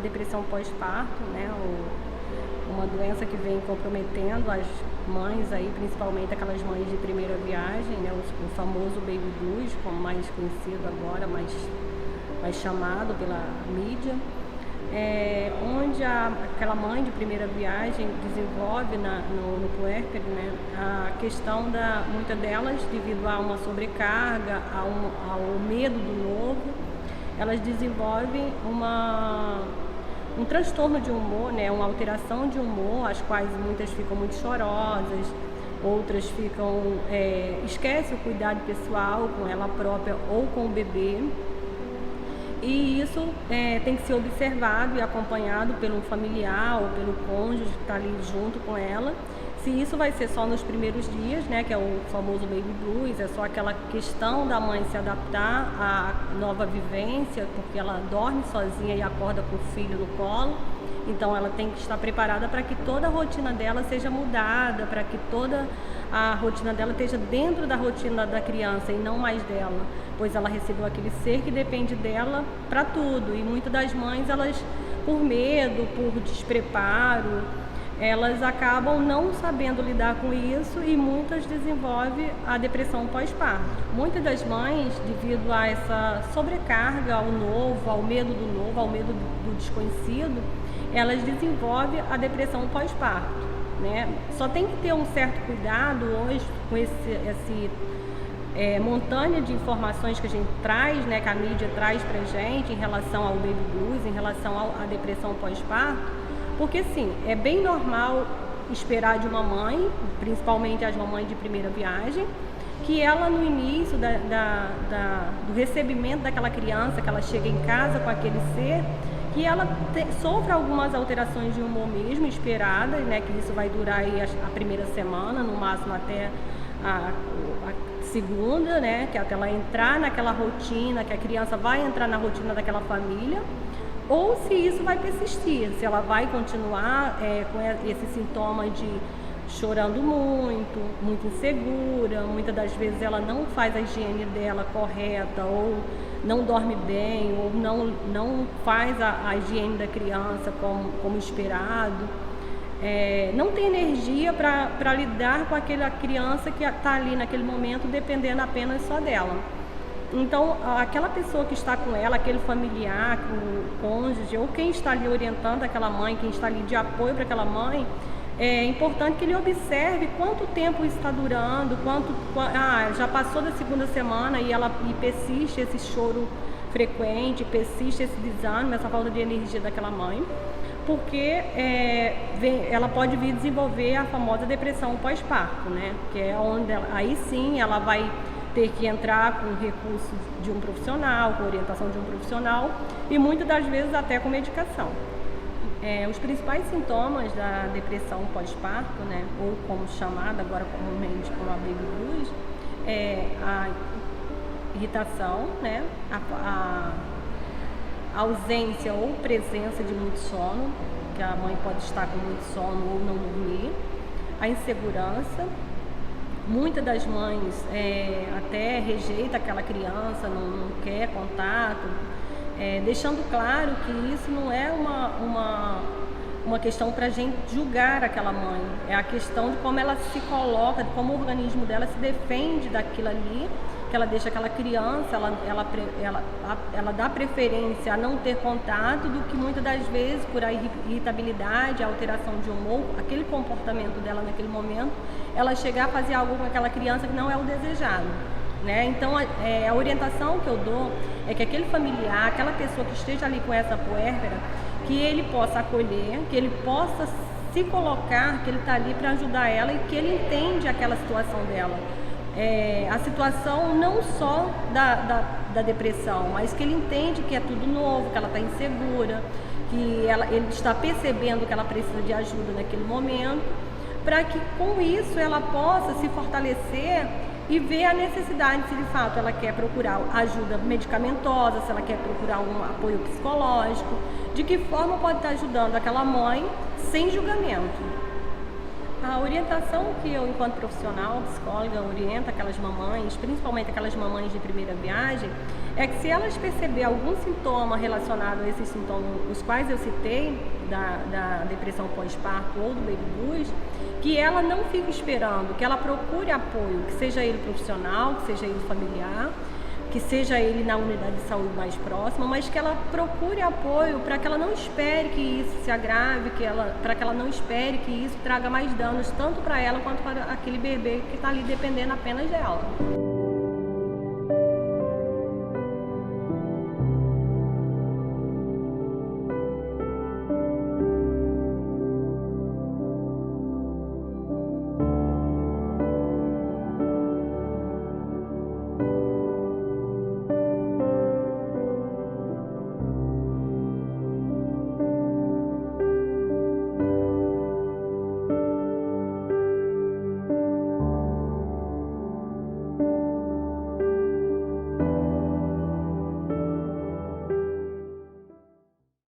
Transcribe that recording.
depressão pós-parto, né? Uma doença que vem comprometendo as mães aí, principalmente aquelas mães de primeira viagem, né? O famoso baby blues, como mais conhecido agora, mais chamado pela mídia, onde aquela mãe de primeira viagem desenvolve no puérpero, né, a questão muitas delas, devido a uma sobrecarga, ao medo do novo, elas desenvolvem um transtorno de humor, né, uma alteração de humor, as quais muitas ficam muito chorosas, outras esquecem o cuidado pessoal com ela própria ou com o bebê. E isso tem que ser observado e acompanhado pelo familiar ou pelo cônjuge que está ali junto com ela. Se isso vai ser só nos primeiros dias, né, que é o famoso baby blues, é só aquela questão da mãe se adaptar à nova vivência, porque ela dorme sozinha e acorda com o filho no colo. Então ela tem que estar preparada para que toda a rotina dela seja mudada, para que toda a rotina dela esteja dentro da rotina da criança e não mais dela, pois ela recebeu aquele ser que depende dela para tudo. E muitas das mães, elas, por medo, por despreparo, elas acabam não sabendo lidar com isso e muitas desenvolvem a depressão pós-parto. Muitas das mães, devido a essa sobrecarga ao novo, ao medo do novo, ao medo do desconhecido, elas desenvolvem a depressão pós-parto, né? Só tem que ter um certo cuidado hoje com esse montanha de informações que a gente traz, né, que a mídia traz pra gente em relação ao baby blues, em relação à depressão pós-parto, porque sim, é bem normal esperar de uma mãe, principalmente as mamães de primeira viagem, que ela no início do recebimento daquela criança, que ela chega em casa com aquele ser, que ela sofra algumas alterações de humor mesmo, esperadas, né, que isso vai durar aí a primeira semana, no máximo até a segunda, né, que é até ela entrar naquela rotina, que a criança vai entrar na rotina daquela família, ou se isso vai persistir, se ela vai continuar com esse sintoma de chorando muito insegura, muitas das vezes ela não faz a higiene dela correta, ou não dorme bem, ou não faz a higiene da criança como esperado, não tem energia para lidar com aquela criança que está ali naquele momento dependendo apenas só dela. Então, aquela pessoa que está com ela, aquele familiar, o cônjuge, ou quem está ali orientando aquela mãe, quem está ali de apoio para aquela mãe, é importante que ele observe quanto tempo isso está durando, já passou da segunda semana e persiste esse choro frequente, persiste esse desânimo, essa falta de energia daquela mãe, porque ela pode vir desenvolver a famosa depressão pós-parto, né? Que é onde aí sim ela vai ter que entrar com recurso de um profissional, com orientação de um profissional e muitas das vezes até com medicação. Os principais sintomas da depressão pós-parto, né, ou como chamada agora comumente como a baby blues, é a irritação, né, a ausência ou presença de muito sono, que a mãe pode estar com muito sono ou não dormir, a insegurança. Muitas das mães até rejeita aquela criança, não quer contato, deixando claro que isso não é uma questão para a gente julgar aquela mãe, é a questão de como ela se coloca, de como o organismo dela se defende daquilo ali, que ela deixa aquela criança, ela dá preferência a não ter contato do que muitas das vezes por a irritabilidade, a alteração de humor, aquele comportamento dela naquele momento, ela chegar a fazer algo com aquela criança que não é o desejado, né? Então a orientação que eu dou é que aquele familiar, aquela pessoa que esteja ali com essa puérpera, que ele possa acolher, que ele possa se colocar, que ele está ali para ajudar ela e que ele entende aquela situação dela. A situação não só da depressão, mas que ele entende que é tudo novo, que ela está insegura, que ele está percebendo que ela precisa de ajuda naquele momento, para que com isso ela possa se fortalecer e ver a necessidade, se de fato ela quer procurar ajuda medicamentosa, se ela quer procurar um apoio psicológico, de que forma pode estar ajudando aquela mãe sem julgamento. A orientação que eu, enquanto profissional, psicóloga, oriento aquelas mamães, principalmente aquelas mamães de primeira viagem, é que se elas perceberem algum sintoma relacionado a esses sintomas, os quais eu citei, da depressão pós-parto ou do baby blues, que ela não fique esperando, que ela procure apoio, que seja ele profissional, que seja ele familiar, que seja ele na unidade de saúde mais próxima, mas que ela procure apoio para que ela não espere que isso se agrave, para que ela não espere que isso traga mais danos tanto para ela quanto para aquele bebê que está ali dependendo apenas dela.